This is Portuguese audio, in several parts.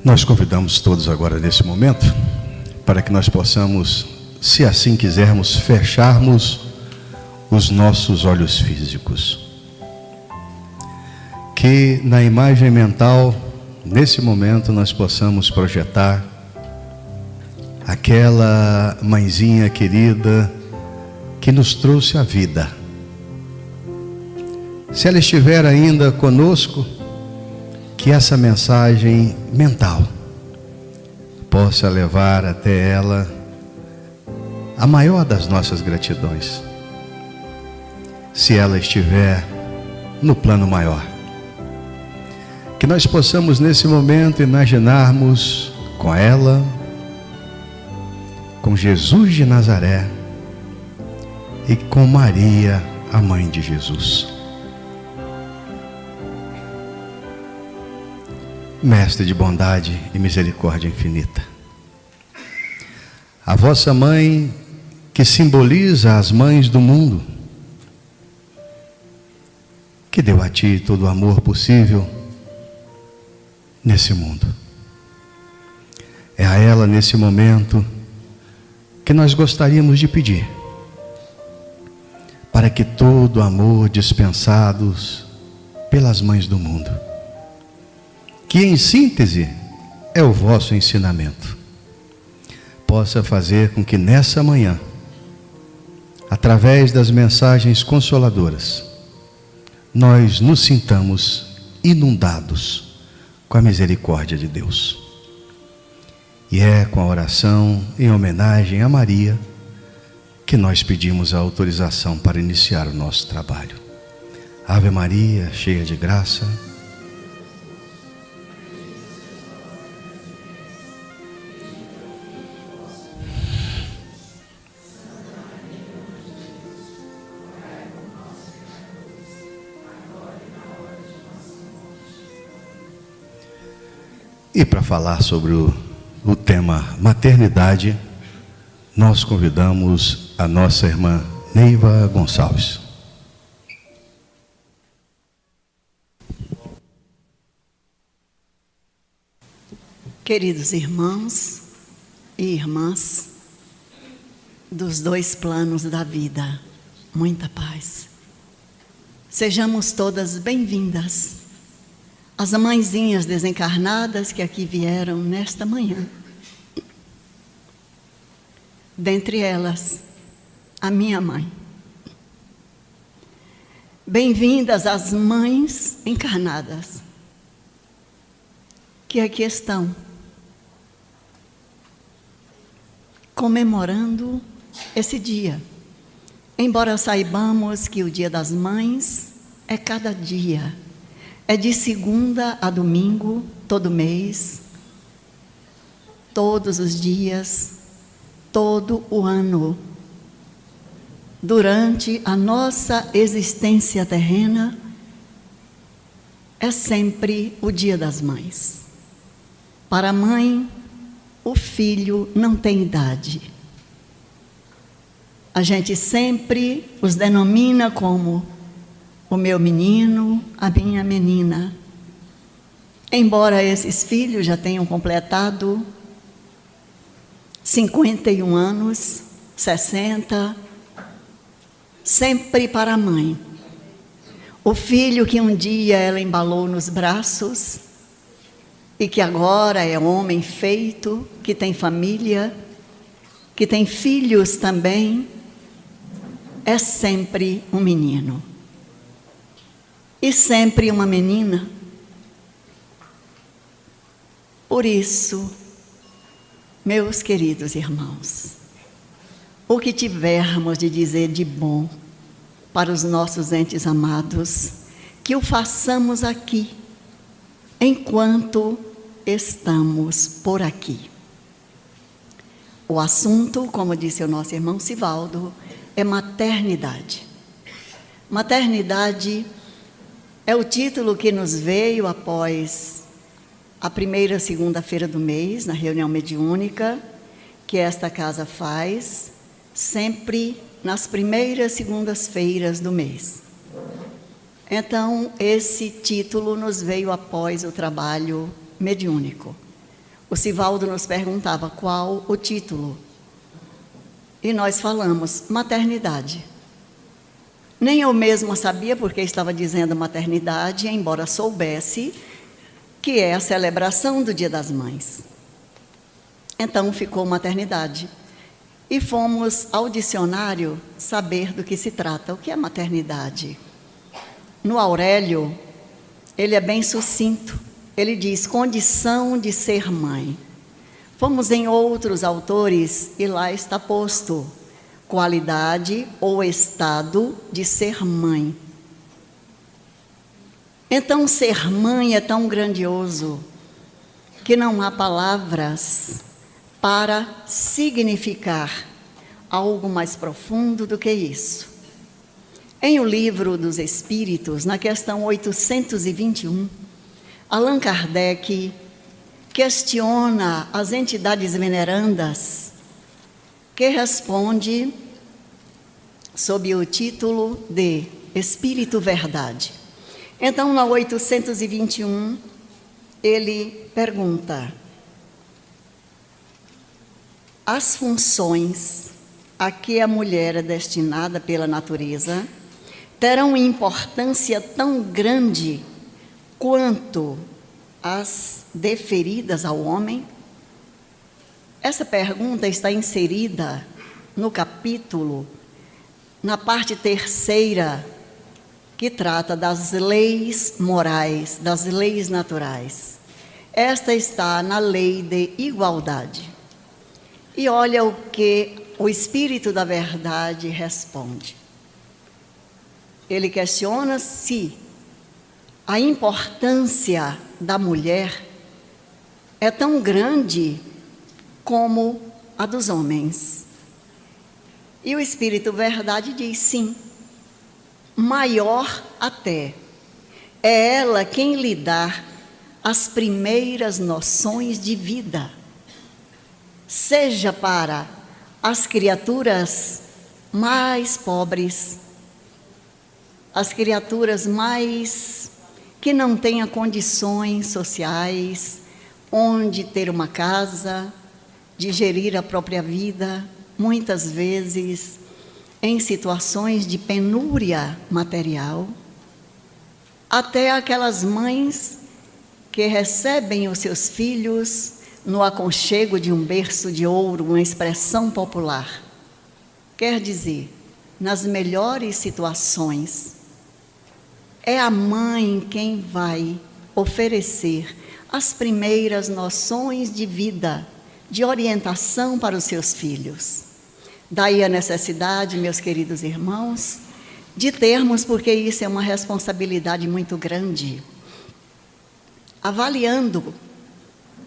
Nós convidamos todos agora nesse momento para que nós possamos, se assim quisermos, fecharmos os nossos olhos físicos. Que na imagem mental, nesse momento, nós possamos projetar aquela mãezinha querida que nos trouxe a vida. Se ela estiver ainda conosco, que essa mensagem mental possa levar até ela a maior das nossas gratidões. Se ela estiver no plano maior, que nós possamos nesse momento imaginarmos com ela, com Jesus de Nazaré e com Maria, a mãe de Jesus. Mestre de bondade e misericórdia infinita, a vossa mãe, que simboliza as mães do mundo, que deu a ti todo o amor possível nesse mundo. É a ela, nesse momento, que nós gostaríamos de pedir, para que todo o amor dispensados pelas mães do mundo, que em síntese é o vosso ensinamento, possa fazer com que nessa manhã, através das mensagens consoladoras, nós nos sintamos inundados com a misericórdia de Deus. E é com a oração em homenagem a Maria que nós pedimos a autorização para iniciar o nosso trabalho. Ave Maria, cheia de graça, e para falar sobre o tema maternidade, nós convidamos a nossa irmã Neiva Gonçalves. Queridos irmãos e irmãs dos dois planos da vida, muita paz. Sejamos todas bem-vindas, as mãezinhas desencarnadas que aqui vieram nesta manhã. Dentre elas, a minha mãe. Bem-vindas as mães encarnadas, que aqui estão, comemorando esse dia. Embora saibamos que o Dia das Mães é cada dia, é de segunda a domingo, todo mês, todos os dias, todo o ano. Durante a nossa existência terrena, é sempre o Dia das Mães. Para a mãe, o filho não tem idade. A gente sempre os denomina como o meu menino, a minha menina. Embora esses filhos já tenham completado 51 anos, 60, sempre para a mãe. O filho que um dia ela embalou nos braços e que agora é homem feito, que tem família, que tem filhos também, é sempre um menino. E sempre uma menina. Por isso, meus queridos irmãos, o que tivermos de dizer de bom para os nossos entes amados, que o façamos aqui, enquanto estamos por aqui. O assunto, como disse o nosso irmão Sivaldo, é maternidade. Maternidade é o título que nos veio após a primeira segunda-feira do mês, na reunião mediúnica, que esta casa faz, sempre nas primeiras segundas-feiras do mês. Então, esse título nos veio após o trabalho mediúnico. o Sivaldo nos perguntava qual o título. E nós falamos, maternidade. Nem eu mesma sabia porque estava dizendo maternidade, embora soubesse que é a celebração do Dia das Mães. Então ficou maternidade. E fomos ao dicionário saber do que se trata. O que é maternidade? No Aurélio, ele é bem sucinto. Ele diz, condição de ser mãe. Fomos em outros autores e lá está posto, qualidade ou estado de ser mãe. Então, ser mãe é tão grandioso que não há palavras para significar algo mais profundo do que isso. Em O Livro dos Espíritos, na questão 821, Allan Kardec questiona as entidades venerandas, que responde sob o título de Espírito Verdade. Então, na 821, ele pergunta: as funções a que a mulher é destinada pela natureza terão importância tão grande quanto as deferidas ao homem? Essa pergunta está inserida no capítulo, na parte 3ª, que trata das leis morais, das leis naturais. Esta está na lei de igualdade. E olha o que o Espírito da Verdade responde. Ele questiona se a importância da mulher é tão grande como a dos homens. E o Espírito Verdade diz sim, maior até. É ela quem lhe dá as primeiras noções de vida, seja para as criaturas mais pobres, as criaturas mais que não tenham condições sociais, onde ter uma casa, de gerir a própria vida, muitas vezes em situações de penúria material, até aquelas mães que recebem os seus filhos no aconchego de um berço de ouro, uma expressão popular. Quer dizer, nas melhores situações, é a mãe quem vai oferecer as primeiras noções de vida, de orientação para os seus filhos. Daí a necessidade, meus queridos irmãos, de termos, porque isso é uma responsabilidade muito grande, avaliando,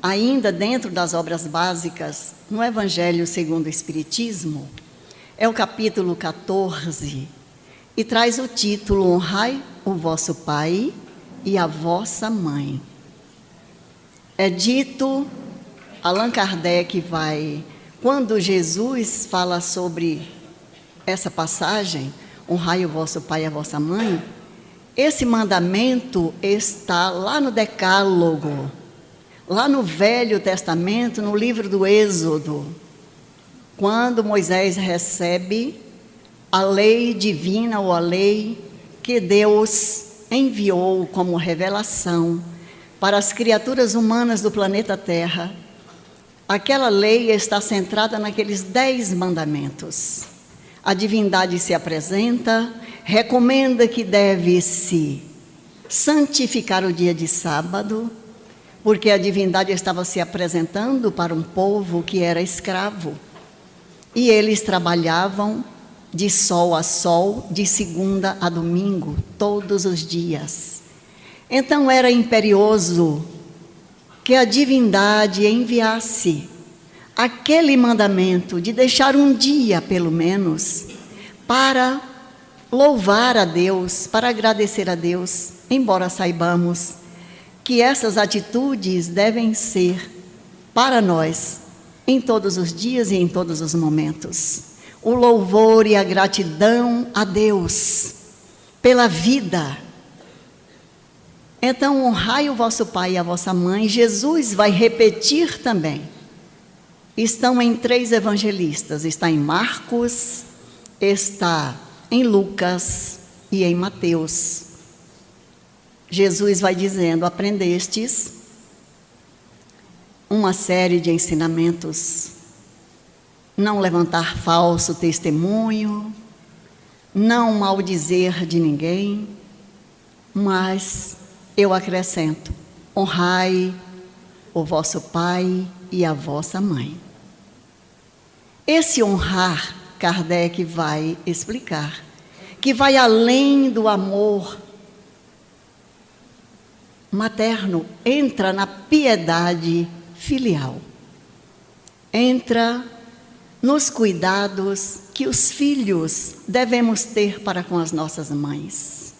ainda dentro das obras básicas, no Evangelho segundo o Espiritismo, é o capítulo 14, e traz o título: Honrai o vosso pai e a vossa mãe. É dito, Allan Kardec vai, quando Jesus fala sobre essa passagem, honrai o vosso pai e a vossa mãe, esse mandamento está lá no Decálogo, lá no Velho Testamento, no livro do Êxodo, quando Moisés recebe a lei divina ou a lei que Deus enviou como revelação para as criaturas humanas do planeta Terra. Aquela lei está centrada naqueles 10 mandamentos. A divindade se apresenta, recomenda que deve-se santificar o dia de sábado, porque a divindade estava se apresentando para um povo que era escravo. E eles trabalhavam de sol a sol, de segunda a domingo, todos os dias. Então era imperioso que a divindade enviasse aquele mandamento de deixar um dia, pelo menos, para louvar a Deus, para agradecer a Deus, embora saibamos que essas atitudes devem ser para nós em todos os dias e em todos os momentos. O louvor e a gratidão a Deus pela vida, Então, honrai o vosso pai e a vossa mãe. Jesus vai repetir também. Estão em 3 evangelistas. Está em Marcos, está em Lucas e em Mateus. Jesus vai dizendo: aprendestes uma série de ensinamentos. Não levantar falso testemunho, não maldizer de ninguém, mas eu acrescento: honrai o vosso pai e a vossa mãe. Esse honrar, Kardec vai explicar, que vai além do amor materno, entra na piedade filial, entra nos cuidados que os filhos devemos ter para com as nossas mães.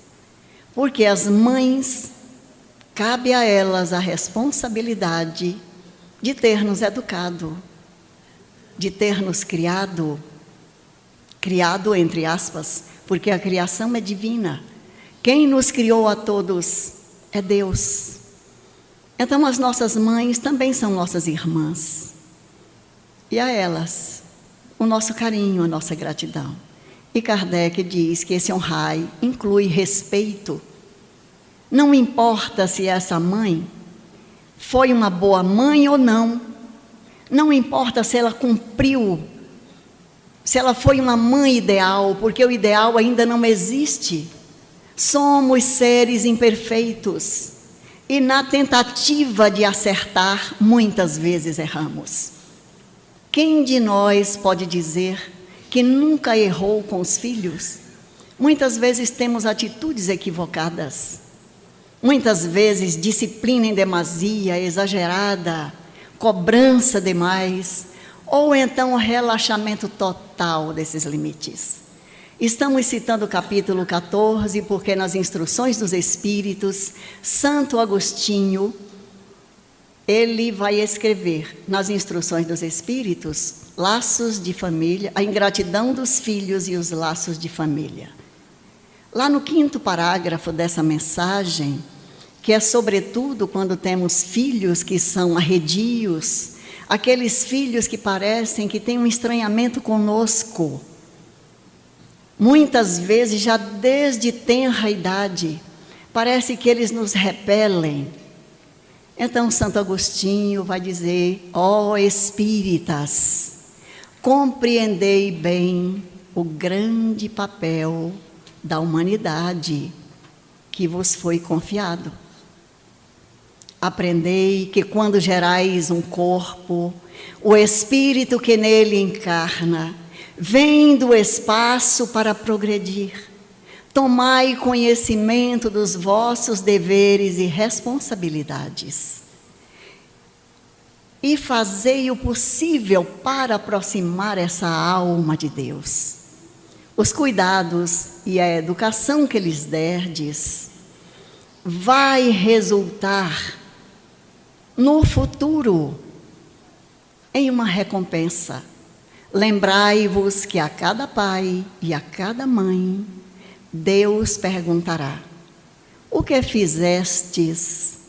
Porque as mães, cabe a elas a responsabilidade de ter nos educado, de ter nos criado entre aspas, porque a criação é divina. Quem nos criou a todos é Deus. Então as nossas mães também são nossas irmãs. E a elas, o nosso carinho, a nossa gratidão. E Kardec diz que esse honrai inclui respeito. Não importa se essa mãe foi uma boa mãe ou não. Não importa se ela cumpriu, se ela foi uma mãe ideal, porque o ideal ainda não existe. Somos seres imperfeitos e na tentativa de acertar, muitas vezes erramos. Quem de nós pode dizer que nunca errou com os filhos? Muitas vezes temos atitudes equivocadas. Muitas vezes disciplina em demasia, exagerada, cobrança demais, ou então relaxamento total desses limites. Estamos citando o capítulo 14, porque nas instruções dos Espíritos, Santo Agostinho, ele vai escrever nas instruções dos Espíritos, laços de família, a ingratidão dos filhos e os laços de família. Lá no 5º parágrafo dessa mensagem, que é sobretudo quando temos filhos que são arredios, aqueles filhos que parecem que têm um estranhamento conosco, muitas vezes já desde tenra idade, parece que eles nos repelem. Então Santo Agostinho vai dizer: ó espíritas, compreendei bem o grande papel da humanidade que vos foi confiado. Aprendei que quando gerais um corpo, o espírito que nele encarna vem do espaço para progredir. Tomai conhecimento dos vossos deveres e responsabilidades e fazei o possível para aproximar essa alma de Deus. Os cuidados e a educação que lhes derdes vai resultar no futuro em uma recompensa. Lembrai-vos que a cada pai e a cada mãe Deus perguntará: o que fizestes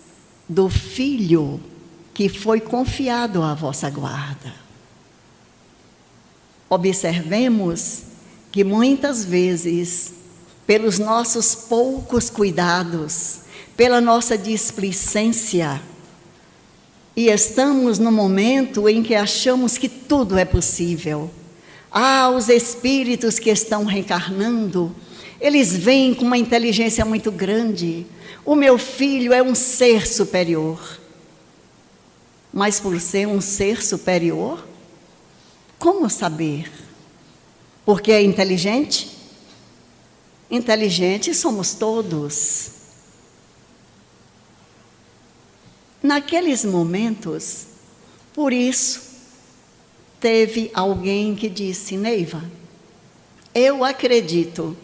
do filho que foi confiado à vossa guarda? Observemos que muitas vezes, pelos nossos poucos cuidados, pela nossa displicência, e estamos no momento em que achamos que tudo é possível. Os espíritos que estão reencarnando, eles vêm com uma inteligência muito grande. O meu filho é um ser superior. Mas por ser um ser superior, como saber? Porque é inteligente? Inteligentes somos todos. Naqueles momentos, por isso, teve alguém que disse: Neiva, eu acredito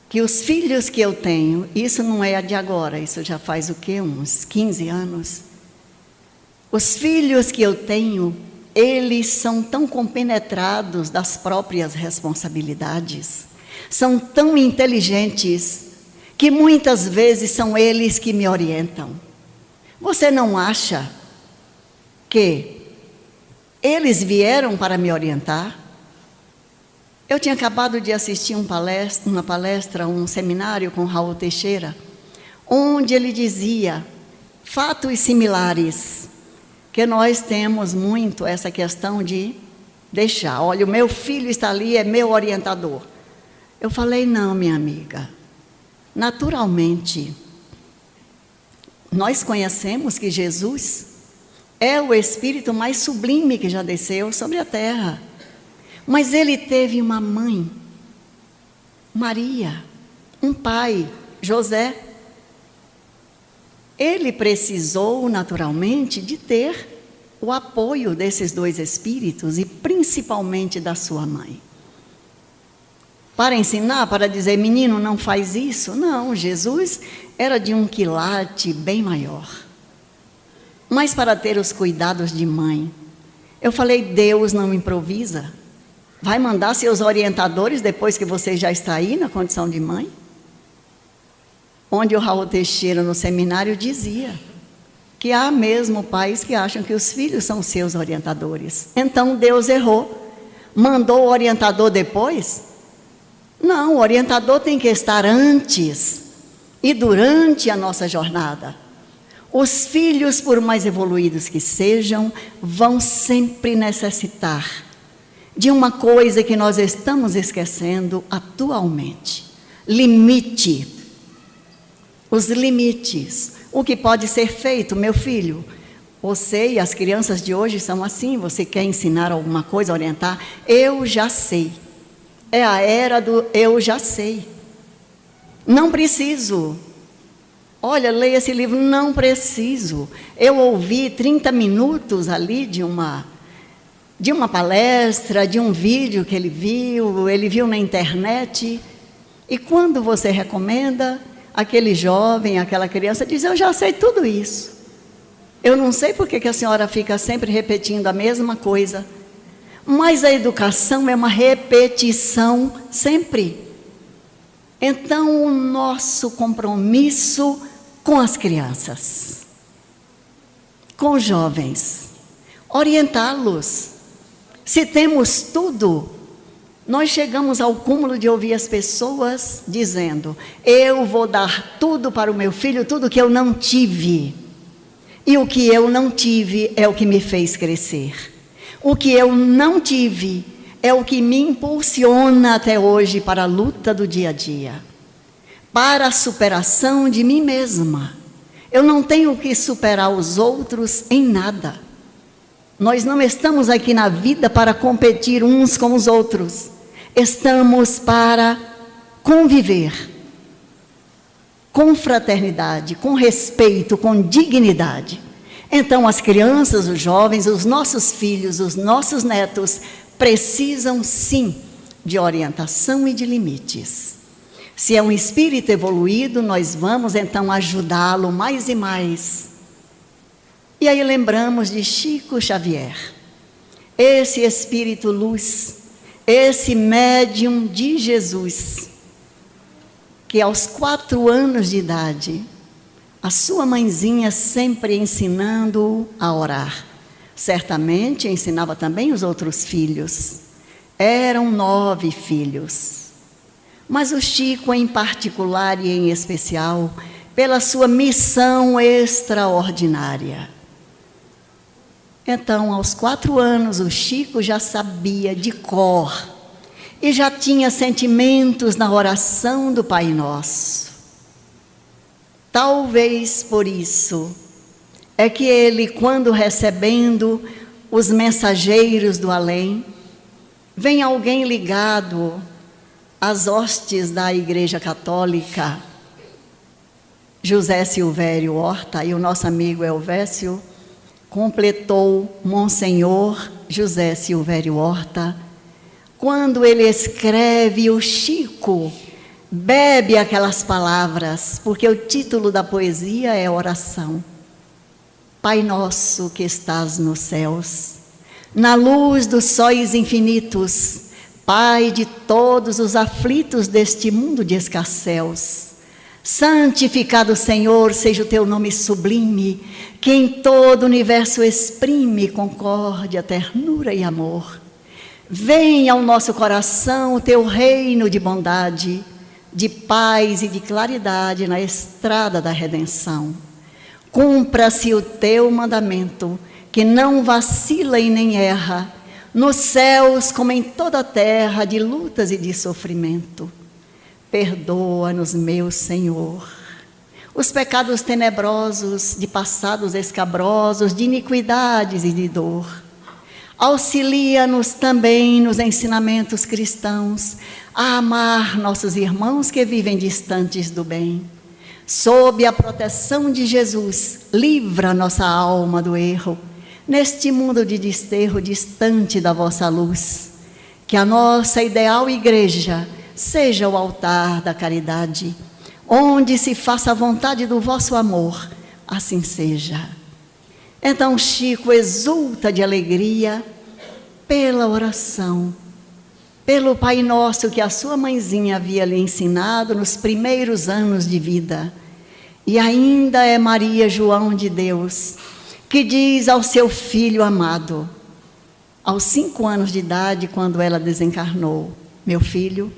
que os filhos que eu tenho, isso não é de agora, isso já faz o quê? Uns 15 anos. Os filhos que eu tenho, eles são tão compenetrados das próprias responsabilidades, são tão inteligentes, que muitas vezes são eles que me orientam. Você não acha que eles vieram para me orientar? Eu tinha acabado de assistir uma palestra, um seminário com Raul Teixeira, onde ele dizia fatos similares, que nós temos muito essa questão de deixar. Olha, o meu filho está ali, é meu orientador. Eu falei, não, minha amiga, naturalmente, nós conhecemos que Jesus é o Espírito mais sublime que já desceu sobre a terra. Mas ele teve uma mãe, Maria, um pai, José. Ele precisou, naturalmente, de ter o apoio desses dois espíritos e principalmente da sua mãe. Para ensinar, para dizer, menino, não faz isso. Não, Jesus era de um quilate bem maior. Mas para ter os cuidados de mãe, eu falei, Deus não improvisa. Vai mandar seus orientadores depois que você já está aí na condição de mãe? Onde o Raul Teixeira, no seminário, dizia que há mesmo pais que acham que os filhos são seus orientadores. Então Deus errou. Mandou o orientador depois? Não, o orientador tem que estar antes e durante a nossa jornada. Os filhos, por mais evoluídos que sejam, vão sempre necessitar de uma coisa que nós estamos esquecendo atualmente: limite. Os limites. O que pode ser feito, meu filho? Você e as crianças de hoje são assim. Você quer ensinar alguma coisa, orientar? Eu já sei. É a era do eu já sei. Não preciso. Olha, leia esse livro, não preciso. Eu ouvi 30 minutos ali de uma palestra, de um vídeo que ele viu na internet. E quando você recomenda, aquele jovem, aquela criança diz, eu já sei tudo isso. Eu não sei por que a senhora fica sempre repetindo a mesma coisa. Mas a educação é uma repetição sempre. Então, o nosso compromisso com as crianças, com os jovens, orientá-los. Se temos tudo, nós chegamos ao cúmulo de ouvir as pessoas dizendo, eu vou dar tudo para o meu filho, tudo que eu não tive. E o que eu não tive é o que me fez crescer. O que eu não tive é o que me impulsiona até hoje para a luta do dia a dia, para a superação de mim mesma. Eu não tenho que superar os outros em nada. Nós não estamos aqui na vida para competir uns com os outros. Estamos para conviver com fraternidade, com respeito, com dignidade. Então, as crianças, os jovens, os nossos filhos, os nossos netos, precisam sim de orientação e de limites. Se é um espírito evoluído, nós vamos então ajudá-lo mais e mais. E aí lembramos de Chico Xavier, esse espírito luz, esse médium de Jesus, que aos 4 anos de idade, a sua mãezinha sempre ensinando-o a orar. Certamente ensinava também os outros filhos. Eram 9 filhos. Mas o Chico, em particular e em especial, pela sua missão extraordinária. Então, aos 4 anos, o Chico já sabia de cor e já tinha sentimentos na oração do Pai Nosso. Talvez por isso é que ele, quando recebendo os mensageiros do além, vem alguém ligado às hostes da Igreja Católica, José Silvério Horta, e o nosso amigo Elvésio completou Monsenhor José Silvério Horta, quando ele escreve o Chico, bebe aquelas palavras, porque o título da poesia é oração. Pai nosso que estás nos céus, na luz dos sóis infinitos, Pai de todos os aflitos deste mundo de escasseus, Santificado, Senhor, seja o teu nome sublime, que em todo o universo exprime concórdia, ternura e amor. Venha ao nosso coração o teu reino de bondade, de paz e de claridade na estrada da redenção. Cumpra-se o teu mandamento, que não vacila e nem erra, nos céus como em toda a terra, de lutas e de sofrimento. Perdoa-nos, meu Senhor, os pecados tenebrosos, de passados escabrosos, de iniquidades e de dor. Auxilia-nos também nos ensinamentos cristãos a amar nossos irmãos que vivem distantes do bem. Sob a proteção de Jesus, livra nossa alma do erro, neste mundo de desterro distante da vossa luz. Que a nossa ideal igreja seja o altar da caridade, onde se faça a vontade do vosso amor, assim seja. Então Chico exulta de alegria pela oração, pelo Pai Nosso que a sua mãezinha havia lhe ensinado nos primeiros anos de vida. E ainda é Maria João de Deus, que diz ao seu filho amado, aos 5 anos de idade, quando ela desencarnou: meu filho,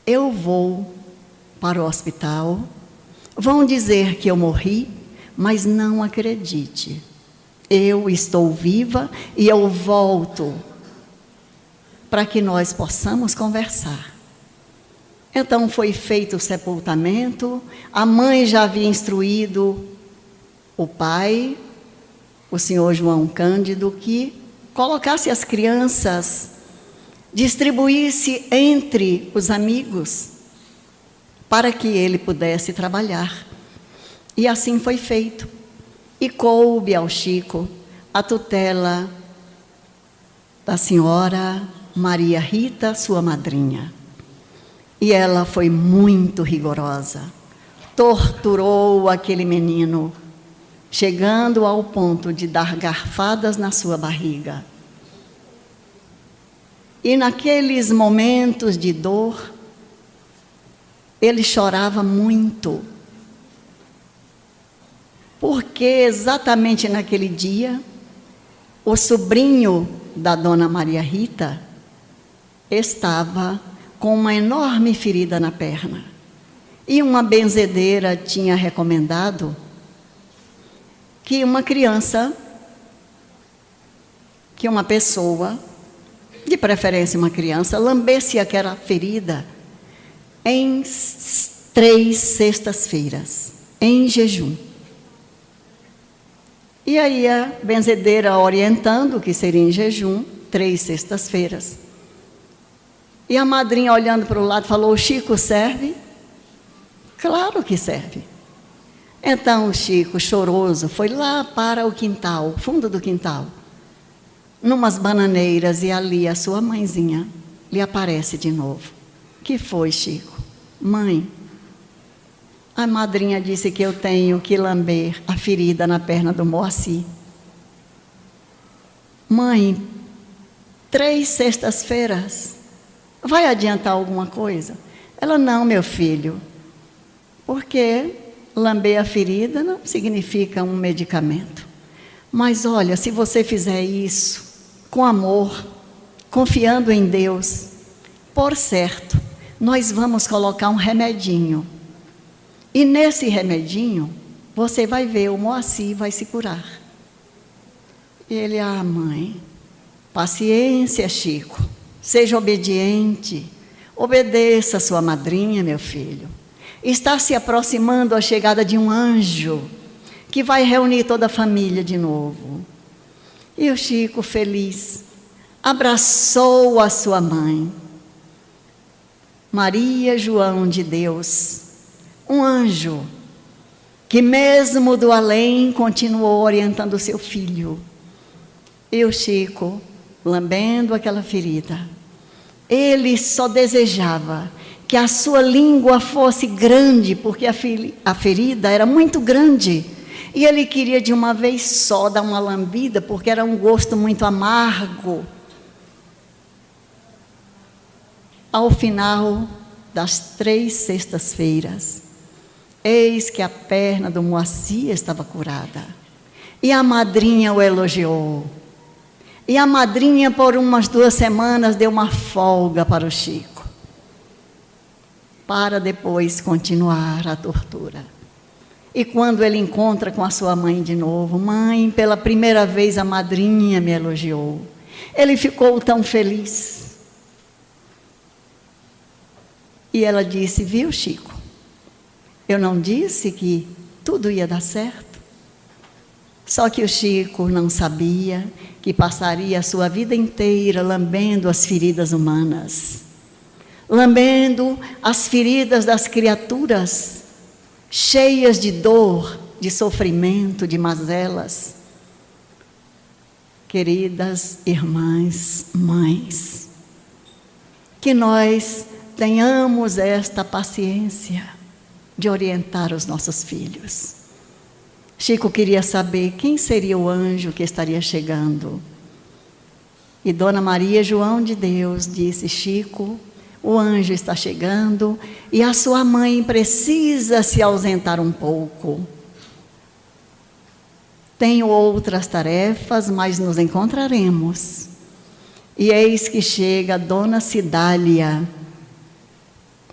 eu vou para o hospital, vão dizer que eu morri, mas não acredite. Eu estou viva e eu volto para que nós possamos conversar. Então foi feito o sepultamento, a mãe já havia instruído o pai, o senhor João Cândido, que colocasse as crianças, distribuísse entre os amigos, para que ele pudesse trabalhar. E assim foi feito. E coube ao Chico a tutela da senhora Maria Rita, sua madrinha. E ela foi muito rigorosa, torturou aquele menino, chegando ao ponto de dar garfadas na sua barriga. E naqueles momentos de dor, ele chorava muito, porque exatamente naquele dia, o sobrinho da dona Maria Rita estava com uma enorme ferida na perna. E uma benzedeira tinha recomendado que uma criança, que uma pessoa, de preferência uma criança, lambesse aquela ferida em 3 sextas-feiras, em jejum. E aí a benzedeira orientando que seria em jejum, 3 sextas-feiras. E a madrinha, olhando para o lado, falou: o Chico serve? Claro que serve. Então o Chico, choroso, foi lá para o quintal, fundo do quintal, numas bananeiras, e ali a sua mãezinha lhe aparece de novo. Que foi, Chico? Mãe, a madrinha disse que eu tenho que lamber a ferida na perna do Moacir. Mãe, 3 sextas-feiras, vai adiantar alguma coisa? Ela: não, meu filho, porque lamber a ferida não significa um medicamento. Mas olha, se você fizer isso com amor, confiando em Deus, por certo, nós vamos colocar um remedinho. E nesse remedinho, você vai ver, o Moacir vai se curar. E ele: ah, mãe, paciência, Chico, seja obediente, obedeça a sua madrinha, meu filho. Está se aproximando a chegada de um anjo, que vai reunir toda a família de novo. E o Chico, feliz, abraçou a sua mãe, Maria João de Deus, um anjo, que mesmo do além continuou orientando o seu filho. E o Chico, lambendo aquela ferida, ele só desejava que a sua língua fosse grande, porque a ferida era muito grande, e ele queria de uma vez só dar uma lambida, porque era um gosto muito amargo. Ao final, das 3 sextas-feiras, eis que a perna do Moacir estava curada. E a madrinha o elogiou. E a madrinha, por umas 2 semanas, deu uma folga para o Chico, para depois continuar a tortura. E quando ele encontra com a sua mãe de novo, mãe, pela primeira vez a madrinha me elogiou. Ele ficou tão feliz. E ela disse, viu, Chico, eu não disse que tudo ia dar certo? Só que o Chico não sabia que passaria a sua vida inteira lambendo as feridas humanas, lambendo as feridas das criaturas, cheias de dor, de sofrimento, de mazelas. Queridas irmãs, mães, que nós tenhamos esta paciência de orientar os nossos filhos. Chico queria saber quem seria o anjo que estaria chegando. E Dona Maria João de Deus disse, Chico, o anjo está chegando e a sua mãe precisa se ausentar um pouco. Tenho outras tarefas, mas nos encontraremos. E eis que chega Dona Cidália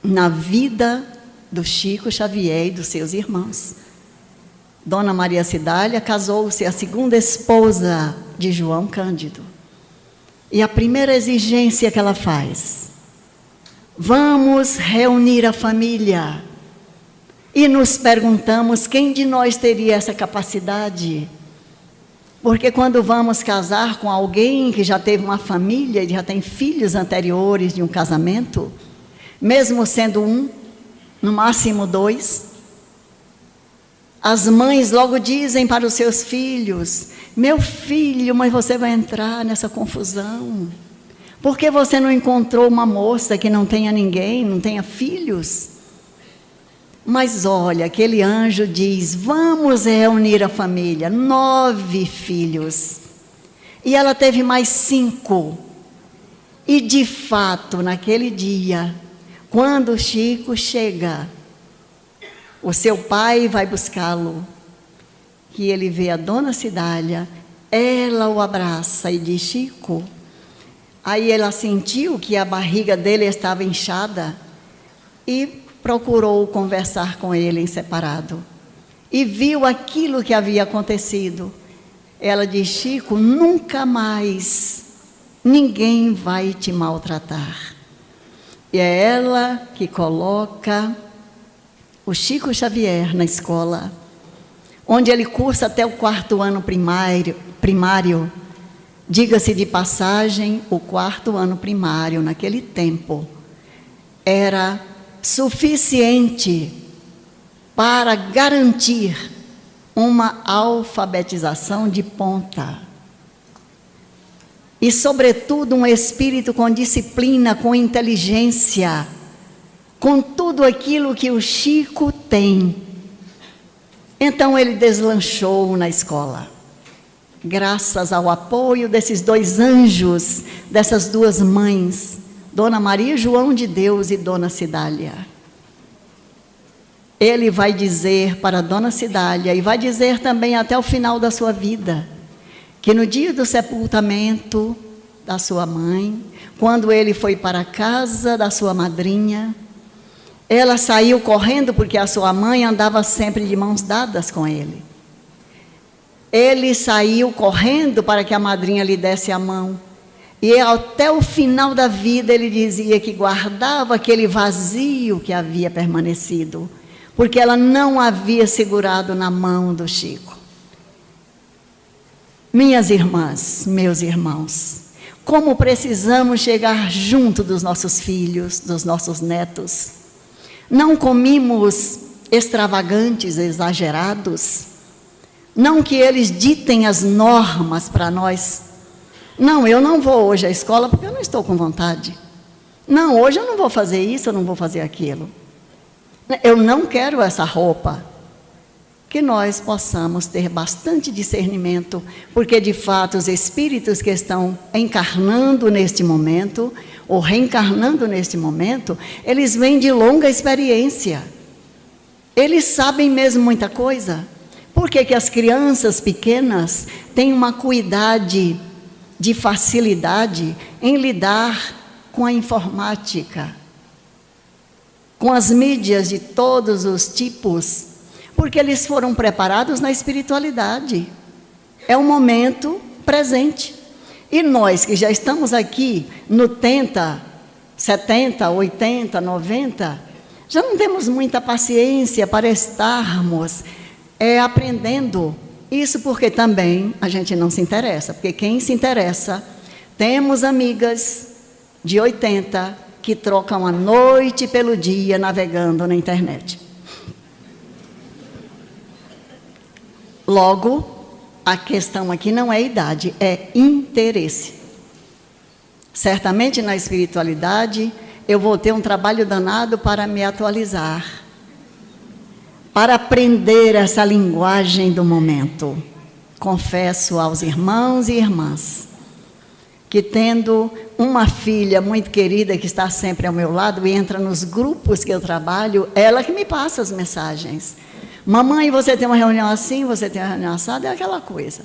na vida do Chico Xavier e dos seus irmãos. Dona Maria Cidália casou-se a segunda esposa de João Cândido. E a primeira exigência que ela faz, vamos reunir a família. E nos perguntamos quem de nós teria essa capacidade. Porque quando vamos casar com alguém que já teve uma família e já tem filhos anteriores de um casamento, mesmo sendo um, no máximo 2, as mães logo dizem para os seus filhos, meu filho, mas você vai entrar nessa confusão. Por que você não encontrou uma moça que não tenha ninguém, não tenha filhos? Mas olha, aquele anjo diz, vamos reunir a família, 9 filhos. E ela teve mais 5. E de fato, naquele dia, quando o Chico chega, o seu pai vai buscá-lo, que ele vê a Dona Cidália, ela o abraça e diz, Chico. Aí ela sentiu que a barriga dele estava inchada e procurou conversar com ele em separado. E viu aquilo que havia acontecido. Ela diz, Chico, nunca mais ninguém vai te maltratar. E é ela que coloca o Chico Xavier na escola, onde ele cursa até o 4º ano primário. Diga-se de passagem, o 4º ano primário, naquele tempo, era suficiente para garantir uma alfabetização de ponta. E, sobretudo, um espírito com disciplina, com inteligência, com tudo aquilo que o Chico tem. Então, ele deslanchou na escola. Graças ao apoio desses 2 anjos, dessas 2 mães, Dona Maria João de Deus e Dona Cidália. Ele vai dizer para Dona Cidália, e vai dizer também até o final da sua vida, que no dia do sepultamento da sua mãe, quando ele foi para a casa da sua madrinha, ela saiu correndo porque a sua mãe andava sempre de mãos dadas com ele. Ele saiu correndo para que a madrinha lhe desse a mão. E até o final da vida ele dizia que guardava aquele vazio que havia permanecido, porque ela não havia segurado na mão do Chico. Minhas irmãs, meus irmãos, como precisamos chegar junto dos nossos filhos, dos nossos netos. Não comimos extravagantes, exagerados. Não que eles ditem as normas para nós. Não, eu não vou hoje à escola porque eu não estou com vontade. Não, hoje eu não vou fazer isso, eu não vou fazer aquilo. Eu não quero essa roupa. que nós possamos ter bastante discernimento, porque de fato os espíritos que estão encarnando neste momento, ou reencarnando neste momento, eles vêm de longa experiência. Eles sabem mesmo muita coisa. Por que que as crianças pequenas têm uma acuidade de facilidade em lidar com a informática, com as mídias de todos os tipos? Porque eles foram preparados na espiritualidade. É um momento presente. E nós que já estamos aqui no 70, 80, 90, já não temos muita paciência para estarmos aprendendo. Isso porque também a gente não se interessa. Porque quem se interessa, temos amigas de 80 que trocam a noite pelo dia navegando na internet. Logo, a questão aqui não é idade, é interesse. Certamente na espiritualidade eu vou ter um trabalho danado para me atualizar, para aprender essa linguagem do momento. Confesso aos irmãos e irmãs que, tendo uma filha muito querida que está sempre ao meu lado e entra nos grupos que eu trabalho, ela que me passa as mensagens. Mamãe, você tem uma reunião assim, você tem uma reunião assada, é aquela coisa.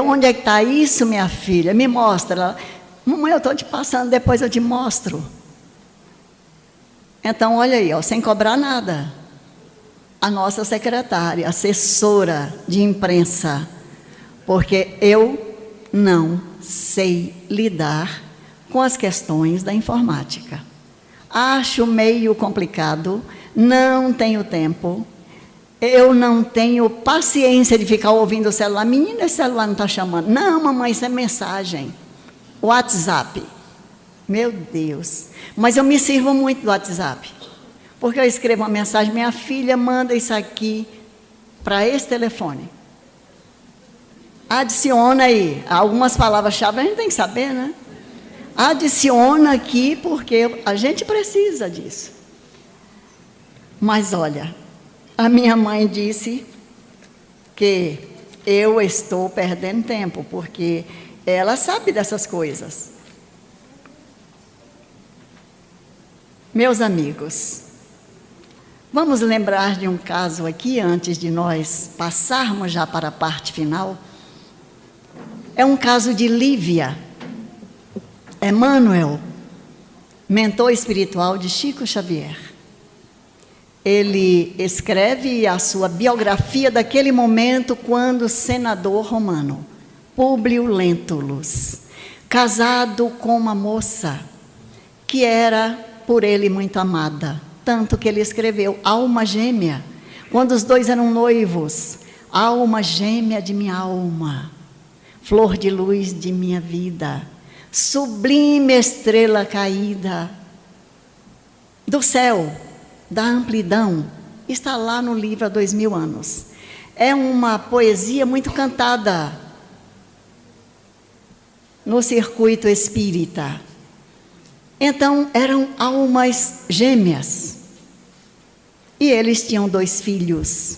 Onde é que está isso, minha filha? Me mostra. Mamãe, eu estou te passando, depois eu te mostro. Então, olha aí, sem cobrar nada. A nossa secretária, assessora de imprensa, porque eu não sei lidar com as questões da informática. Acho meio complicado, não tenho tempo. Eu não tenho paciência de ficar ouvindo o celular. Menina, esse celular não está chamando. Não, mamãe, isso é mensagem. WhatsApp. Meu Deus. Mas eu me sirvo muito do WhatsApp. Porque eu escrevo uma mensagem, minha filha manda isso aqui para esse telefone. Adiciona aí. Algumas palavras-chave a gente tem que saber, né? Adiciona aqui porque a gente precisa disso. Mas olha, a minha mãe disse que eu estou perdendo tempo, porque ela sabe dessas coisas. Meus amigos, vamos lembrar de um caso aqui, antes de nós passarmos já para a parte final. É um caso de Lívia Emmanuel, mentor espiritual de Chico Xavier. Ele escreve a sua biografia daquele momento quando senador romano, Públio Lentulus, casado com uma moça que era por ele muito amada, tanto que ele escreveu Alma Gêmea, quando os dois eram noivos, alma gêmea de minha alma, flor de luz de minha vida, sublime estrela caída do céu, da amplidão, está lá no livro há 2000 anos. É uma poesia muito cantada no circuito espírita. Então, eram almas gêmeas. E eles tinham 2 filhos.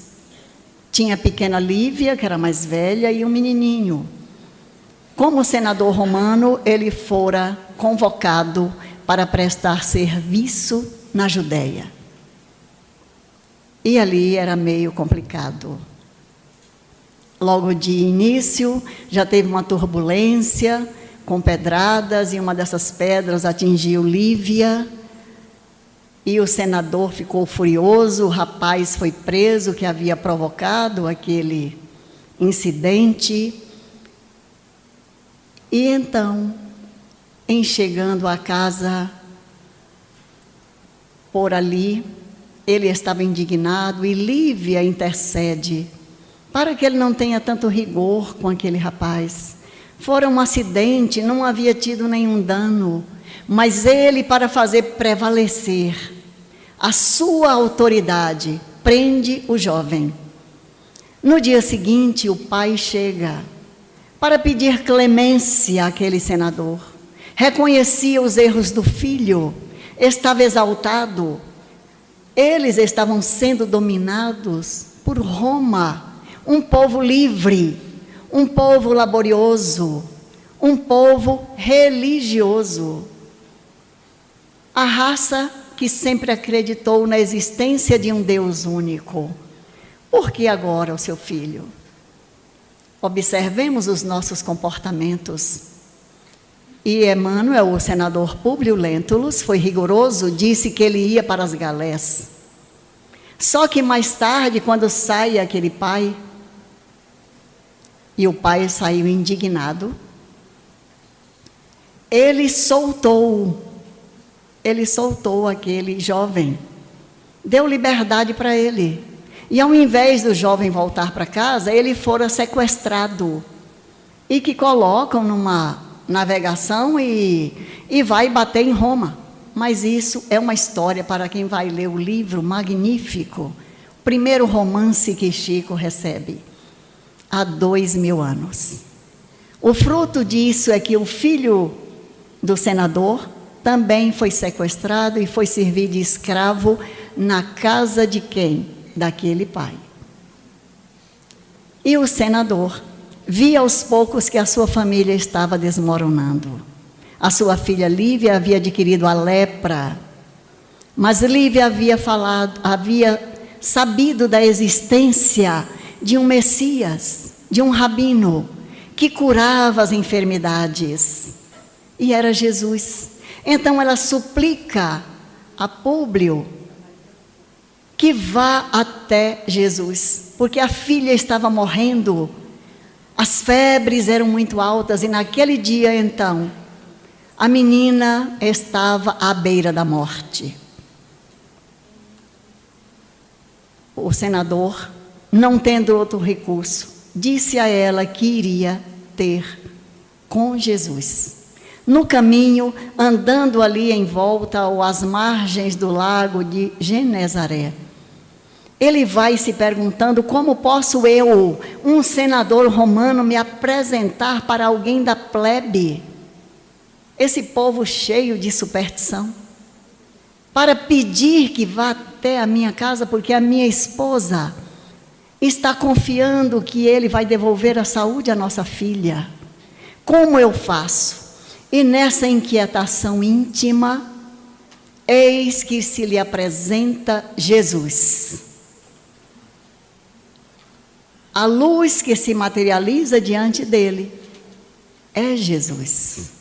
Tinha a pequena Lívia, que era mais velha, e um menininho. Como senador romano, ele fora convocado para prestar serviço na Judéia. E ali era meio complicado. Logo de início, já teve uma turbulência com pedradas, e uma dessas pedras atingiu Lívia, e o senador ficou furioso, o rapaz foi preso, que havia provocado aquele incidente. E então, em chegando à casa, por ali, ele estava indignado, e Lívia intercede para que ele não tenha tanto rigor com aquele rapaz. Fora um acidente, não havia tido nenhum dano, mas ele, para fazer prevalecer a sua autoridade, prende o jovem. No dia seguinte, o pai chega para pedir clemência àquele senador. Reconhecia os erros do filho, estava exaltado. Eles estavam sendo dominados por Roma, um povo livre, um povo laborioso, um povo religioso. A raça que sempre acreditou na existência de um Deus único. Por que agora o seu filho? Observemos os nossos comportamentos. E Emmanuel, o senador Públio Lentulus, foi rigoroso, disse que ele ia para as galés. Só que mais tarde, quando sai aquele pai, e o pai saiu indignado, ele soltou aquele jovem, deu liberdade para ele. E ao invés do jovem voltar para casa, ele fora sequestrado. E que colocam numa navegação e vai bater em Roma. Mas isso é uma história para quem vai ler o livro magnífico, o primeiro romance que Chico recebe, há 2000 anos. O fruto disso é que o filho do senador também foi sequestrado e foi servir de escravo na casa de quem? Daquele pai. E o senador via aos poucos que a sua família estava desmoronando. A sua filha Lívia havia adquirido a lepra, mas Lívia havia sabido da existência de um Messias, de um rabino, que curava as enfermidades, e era Jesus. Então ela suplica a Públio que vá até Jesus, porque a filha estava morrendo, as febres eram muito altas, e naquele dia então, a menina estava à beira da morte. O senador, não tendo outro recurso, disse a ela que iria ter com Jesus. No caminho, andando ali em volta ou às margens do lago de Genezaré, ele vai se perguntando: como posso eu, um senador romano, me apresentar para alguém da plebe, esse povo cheio de superstição, para pedir que vá até a minha casa, porque a minha esposa está confiando que ele vai devolver a saúde à nossa filha. Como eu faço? E nessa inquietação íntima, eis que se lhe apresenta Jesus. A luz que se materializa diante dele é Jesus.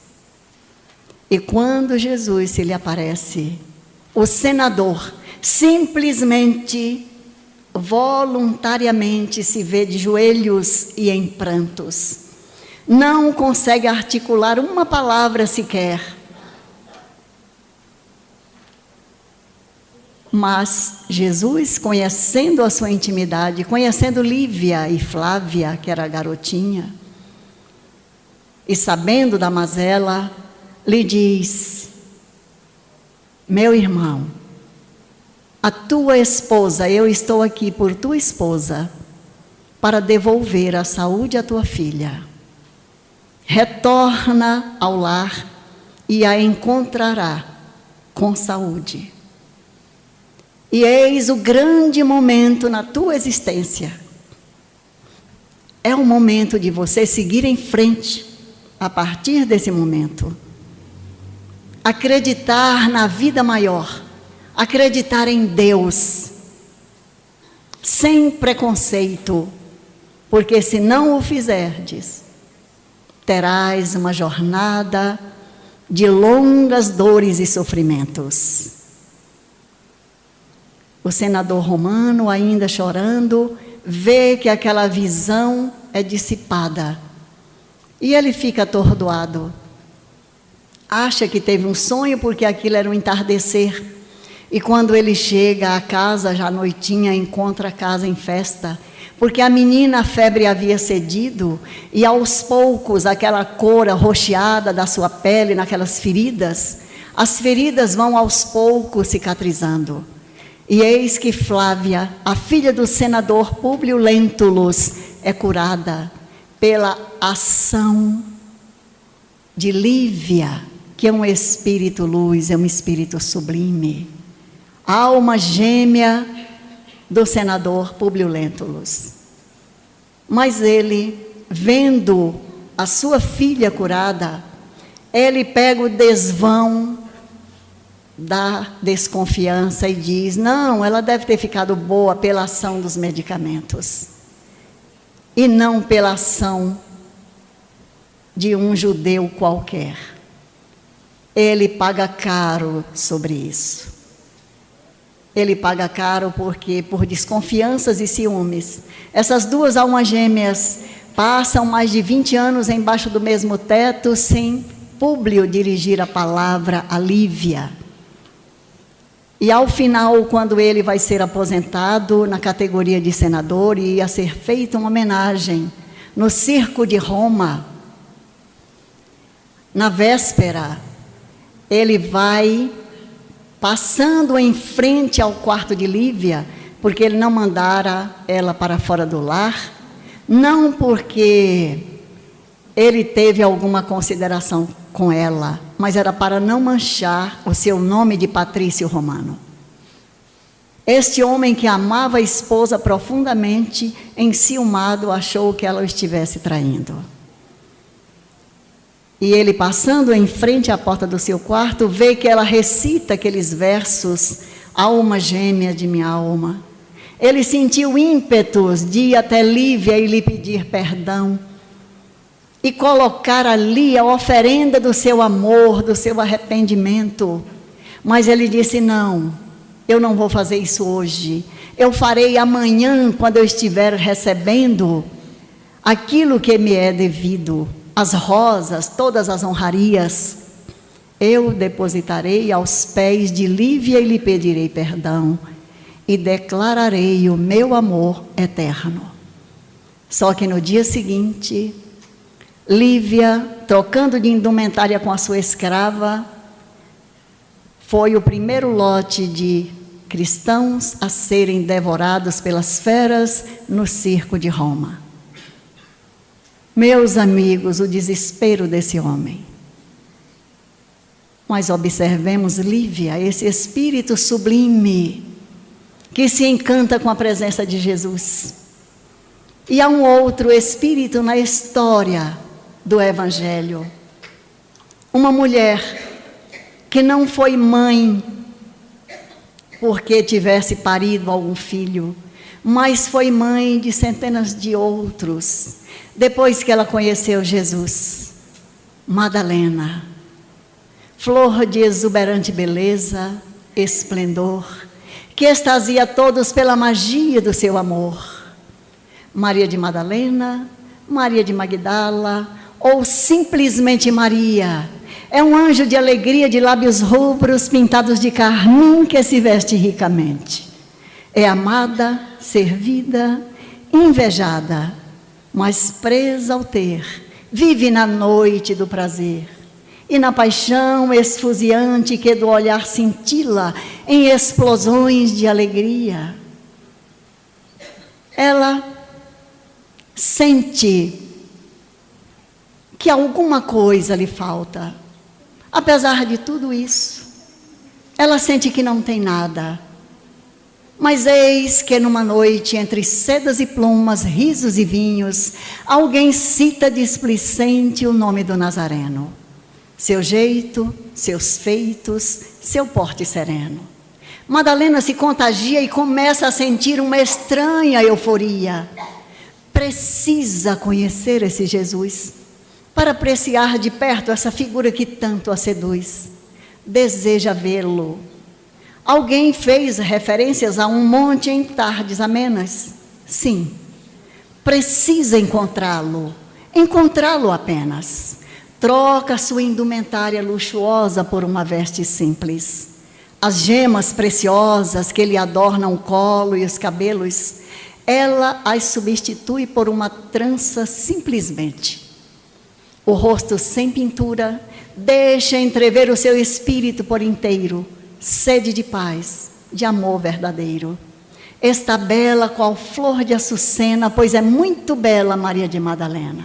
E quando Jesus se lhe aparece, o senador simplesmente, voluntariamente se vê de joelhos e em prantos. Não consegue articular uma palavra sequer. Mas Jesus, conhecendo a sua intimidade, conhecendo Lívia e Flávia, que era a garotinha, e sabendo da mazela, lhe diz: meu irmão, a tua esposa, eu estou aqui por tua esposa, para devolver a saúde à tua filha. Retorna ao lar e a encontrará com saúde. E eis o grande momento na tua existência. É o momento de você seguir em frente, a partir desse momento. Acreditar na vida maior, acreditar em Deus, sem preconceito, porque se não o fizerdes, terás uma jornada de longas dores e sofrimentos. O senador romano, ainda chorando, vê que aquela visão é dissipada. E ele fica atordoado. Acha que teve um sonho, porque aquilo era um entardecer. E quando ele chega à casa, já à noitinha, encontra a casa em festa. Porque a menina, a febre havia cedido, e aos poucos aquela cor arroxeada da sua pele, naquelas feridas, as feridas vão aos poucos cicatrizando. E eis que Flávia, a filha do senador Públio Lentulus, é curada pela ação de Lívia, que é um espírito luz, é um espírito sublime. Alma gêmea do senador Públio Lentulus. Mas ele, vendo a sua filha curada, ele pega o desvão da desconfiança e diz: não, ela deve ter ficado boa pela ação dos medicamentos, e não pela ação de um judeu qualquer. Ele paga caro sobre isso. Ele paga caro porque, por desconfianças e ciúmes, essas duas almas gêmeas passam mais de 20 anos embaixo do mesmo teto, sem Públio dirigir a palavra a Lívia. E ao final, quando ele vai ser aposentado na categoria de senador, e ia ser feita uma homenagem no circo de Roma, na véspera, ele vai passando em frente ao quarto de Lívia, porque ele não mandara ela para fora do lar, não porque ele teve alguma consideração com ela, mas era para não manchar o seu nome de patrício romano. Este homem que amava a esposa profundamente, enciumado, achou que ela o estivesse traindo. E ele, passando em frente à porta do seu quarto, vê que ela recita aqueles versos: alma gêmea de minha alma. Ele sentiu ímpetos de ir até Lívia e lhe pedir perdão, e colocar ali a oferenda do seu amor, do seu arrependimento. Mas ele disse: não, eu não vou fazer isso hoje. Eu farei amanhã, quando eu estiver recebendo aquilo que me é devido, as rosas, todas as honrarias. Eu depositarei aos pés de Lívia e lhe pedirei perdão, e declararei o meu amor eterno. Só que no dia seguinte, Lívia, trocando de indumentária com a sua escrava, foi o primeiro lote de cristãos a serem devorados pelas feras no circo de Roma. Meus amigos, o desespero desse homem. Mas observemos Lívia, esse espírito sublime, que se encanta com a presença de Jesus. E há um outro espírito na história do Evangelho. Uma mulher que não foi mãe porque tivesse parido algum filho, mas foi mãe de centenas de outros, depois que ela conheceu Jesus. Madalena, flor de exuberante beleza, esplendor, que extasia todos pela magia do seu amor. Maria de Madalena, Maria de Magdala, ou simplesmente Maria, é um anjo de alegria, de lábios rubros, pintados de carmim, que se veste ricamente. É amada, servida, invejada, mas presa ao ter, vive na noite do prazer, e na paixão esfuziante que do olhar cintila em explosões de alegria. Ela sente que alguma coisa lhe falta. Apesar de tudo isso, ela sente que não tem nada. Mas eis que numa noite, entre sedas e plumas, risos e vinhos, alguém cita displicente o nome do Nazareno. Seu jeito, seus feitos, seu porte sereno. Madalena se contagia e começa a sentir uma estranha euforia. Precisa conhecer esse Jesus para apreciar de perto essa figura que tanto a seduz. Deseja vê-lo. Alguém fez referências a um monte em tardes amenas. Sim, precisa encontrá-lo apenas. Troca sua indumentária luxuosa por uma veste simples. As gemas preciosas que lhe adornam o colo e os cabelos, ela as substitui por uma trança simplesmente. O rosto sem pintura deixa entrever o seu espírito por inteiro, sede de paz, de amor verdadeiro. Está bela qual flor de açucena, pois é muito bela Maria de Madalena.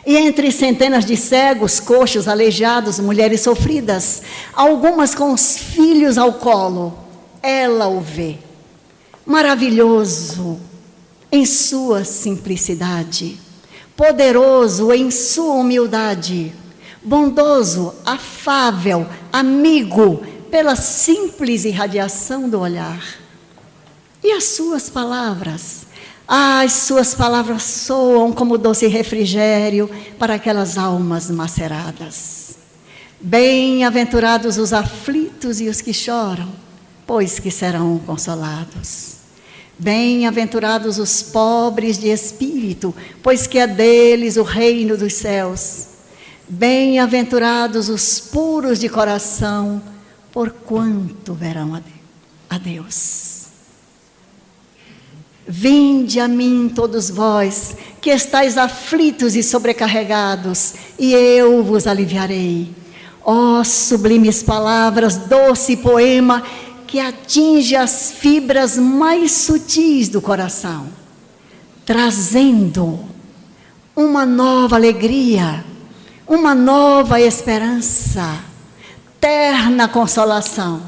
E entre centenas de cegos, coxos, aleijados, mulheres sofridas, algumas com os filhos ao colo, ela o vê. maravilhoso em sua simplicidade, poderoso em sua humildade, bondoso, afável, amigo, pela simples irradiação do olhar. E as suas palavras? As suas palavras soam como doce refrigério para aquelas almas maceradas. Bem-aventurados os aflitos e os que choram, pois que serão consolados. Bem-aventurados os pobres de espírito, pois que é deles o reino dos céus. Bem-aventurados os puros de coração, porquanto verão a Deus. Vinde a mim todos vós, que estáis aflitos e sobrecarregados, e eu vos aliviarei. Ó sublimes palavras, doce poema, que atinge as fibras mais sutis do coração, trazendo uma nova alegria, uma nova esperança, terna consolação.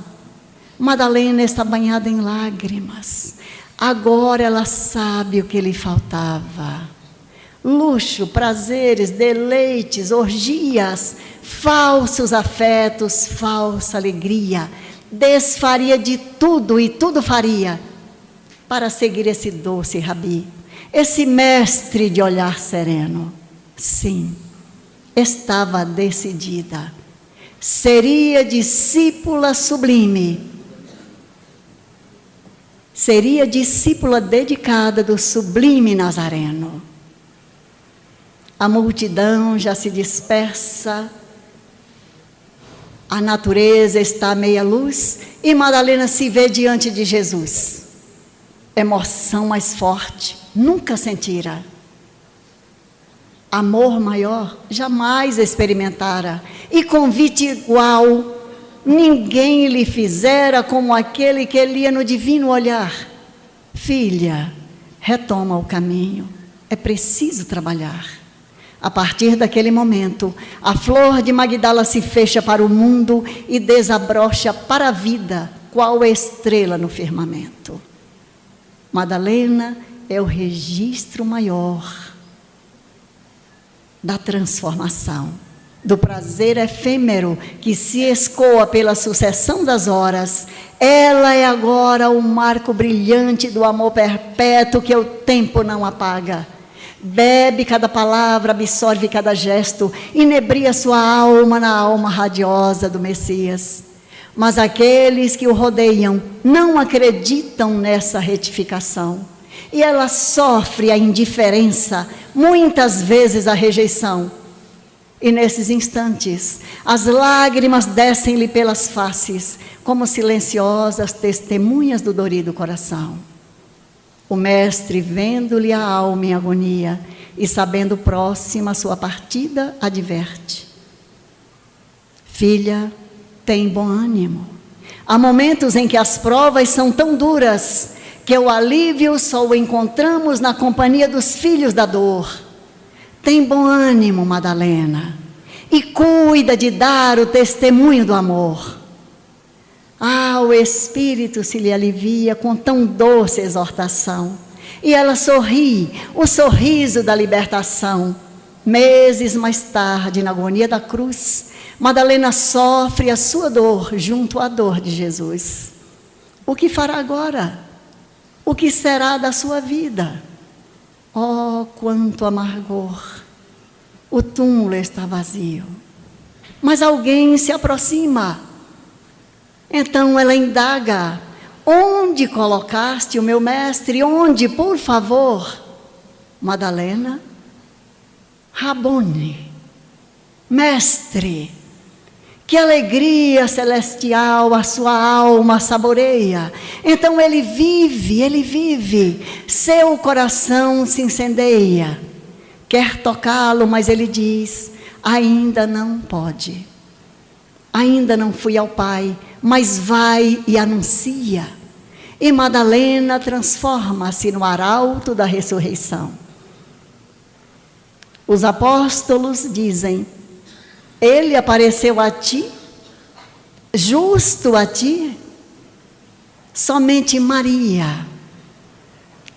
Madalena está banhada em lágrimas. Agora ela sabe o que lhe faltava. Luxo, prazeres, deleites, orgias, falsos afetos, falsa alegria. Desfaria de tudo e tudo faria para seguir esse doce rabi, esse mestre de olhar sereno. Sim, estava decidida. Seria discípula sublime. Seria discípula dedicada do sublime Nazareno. A multidão já se dispersa, a natureza está à meia luz e Madalena se vê diante de Jesus. Emoção mais forte, nunca sentira. Amor maior, jamais experimentara. E convite igual, ninguém lhe fizera como aquele que ele ia no divino olhar. Filha, retoma o caminho, é preciso trabalhar. A partir daquele momento, a flor de Magdala se fecha para o mundo e desabrocha para a vida, qual estrela no firmamento. Madalena é o registro maior da transformação, do prazer efêmero que se escoa pela sucessão das horas. Ela é agora o marco brilhante do amor perpétuo que o tempo não apaga. Bebe cada palavra, absorve cada gesto, inebria sua alma na alma radiosa do Messias. Mas aqueles que o rodeiam não acreditam nessa retificação. E ela sofre a indiferença, muitas vezes a rejeição. E nesses instantes, as lágrimas descem-lhe pelas faces, como silenciosas testemunhas do dorido coração. O mestre, vendo-lhe a alma em agonia e sabendo próxima a sua partida, adverte: filha, tem bom ânimo. Há momentos em que as provas são tão duras que o alívio só o encontramos na companhia dos filhos da dor. Tem bom ânimo, Madalena, e cuida de dar o testemunho do amor. Ah, o Espírito se lhe alivia com tão doce exortação. E ela sorri, o sorriso da libertação. Meses mais tarde, na agonia da cruz, Madalena sofre a sua dor junto à dor de Jesus. O que fará agora? O que será da sua vida? Oh, quanto amargor! O túmulo está vazio. Mas alguém se aproxima. Então ela indaga: onde colocaste o meu mestre? Onde, por favor? Madalena: Rabone, mestre. Que alegria celestial a sua alma saboreia. Então ele vive, seu coração se incendeia. Quer tocá-lo, mas ele diz: ainda não pode. Ainda não fui ao Pai, mas vai e anuncia. E Madalena transforma-se no arauto da ressurreição. Os apóstolos dizem: ele apareceu a ti, justo a ti. Somente Maria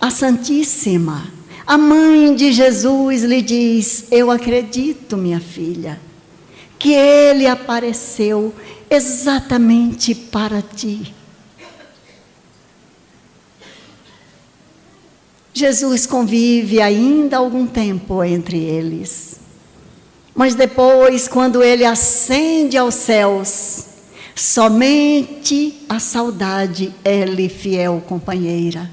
a Santíssima, a mãe de Jesus, lhe diz: eu acredito, minha filha, que ele apareceu exatamente para ti. Jesus convive ainda algum tempo entre eles. Mas depois, quando ele ascende aos céus, somente a saudade é-lhe fiel companheira.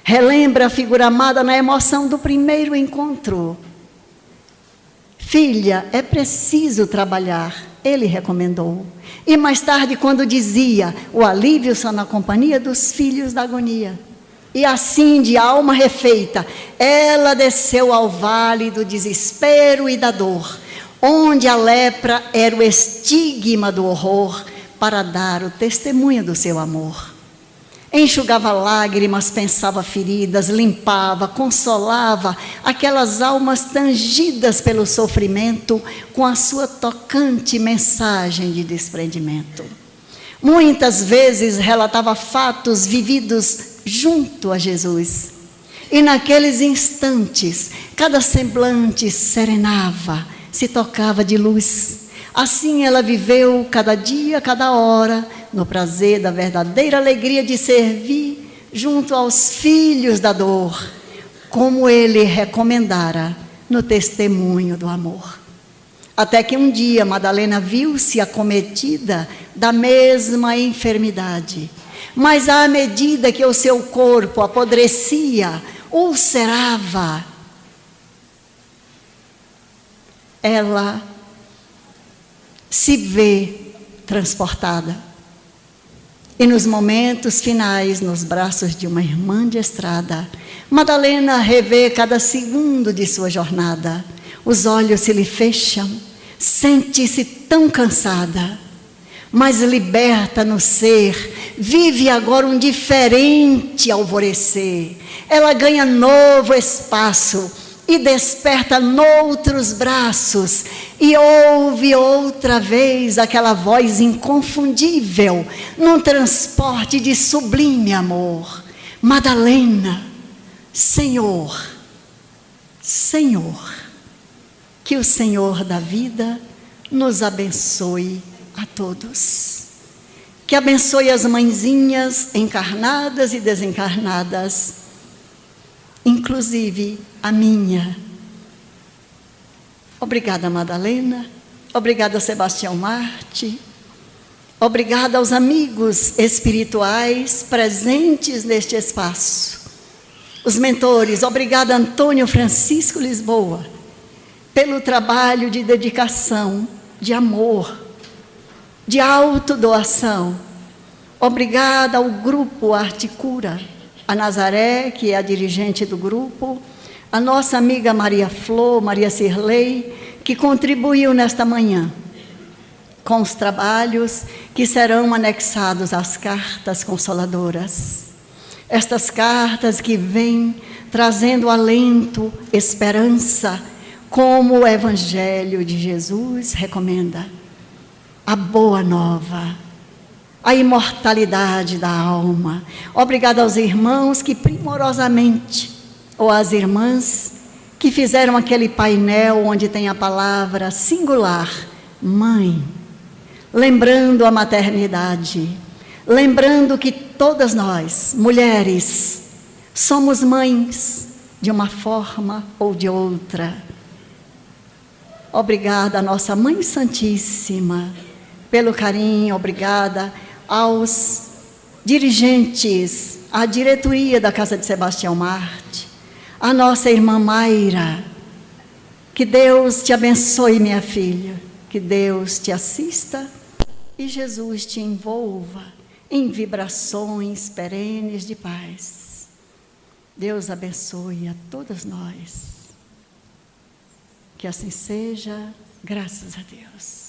Relembra a figura amada na emoção do primeiro encontro. Filha, é preciso trabalhar, ele recomendou. E mais tarde, quando dizia: o alívio só na companhia dos filhos da agonia. E assim, de alma refeita, ela desceu ao vale do desespero e da dor, onde a lepra era o estigma do horror, para dar o testemunho do seu amor. Enxugava lágrimas, pensava feridas, limpava, consolava aquelas almas tangidas pelo sofrimento com a sua tocante mensagem de desprendimento. Muitas vezes relatava fatos vividos junto a Jesus. E naqueles instantes, cada semblante serenava, se tocava de luz. Assim ela viveu cada dia, cada hora, no prazer da verdadeira alegria de servir junto aos filhos da dor, como ele recomendara no testemunho do amor. Até que um dia Madalena viu-se acometida da mesma enfermidade, mas à medida que o seu corpo apodrecia, ulcerava, ela se vê transportada. E nos momentos finais, nos braços de uma irmã de estrada, Madalena revê cada segundo de sua jornada. Os olhos se lhe fecham, sente-se tão cansada, mas liberta no ser, vive agora um diferente alvorecer. Ela ganha novo espaço e desperta noutros braços, e ouve outra vez aquela voz inconfundível, num transporte de sublime amor: Madalena, Senhor, Senhor. Que o Senhor da vida nos abençoe a todos. Que abençoe as mãezinhas encarnadas e desencarnadas, inclusive a minha. Obrigada, Madalena. Obrigada, Sebastião Marte. Obrigada aos amigos espirituais presentes neste espaço. Os mentores, obrigada, Antônio Francisco Lisboa, pelo trabalho de dedicação, de amor, de autodoação. Obrigada ao grupo Arte Cura, a Nazaré, que é a dirigente do grupo, a nossa amiga Maria Flor, Maria Cirlei, que contribuiu nesta manhã com os trabalhos que serão anexados às cartas consoladoras. Estas cartas que vêm trazendo alento, esperança, como o Evangelho de Jesus recomenda: a boa nova, a imortalidade da alma. Obrigada aos irmãos que primorosamente, ou às irmãs, que fizeram aquele painel onde tem a palavra singular, mãe, lembrando a maternidade, lembrando que todas nós, mulheres, somos mães de uma forma ou de outra. Obrigada à nossa Mãe Santíssima pelo carinho, obrigada aos dirigentes, à diretoria da Casa de Sebastião Marte, a nossa irmã Mayra. Que Deus te abençoe, minha filha, que Deus te assista e Jesus te envolva em vibrações perenes de paz. Deus abençoe a todas nós. Que assim seja, graças a Deus.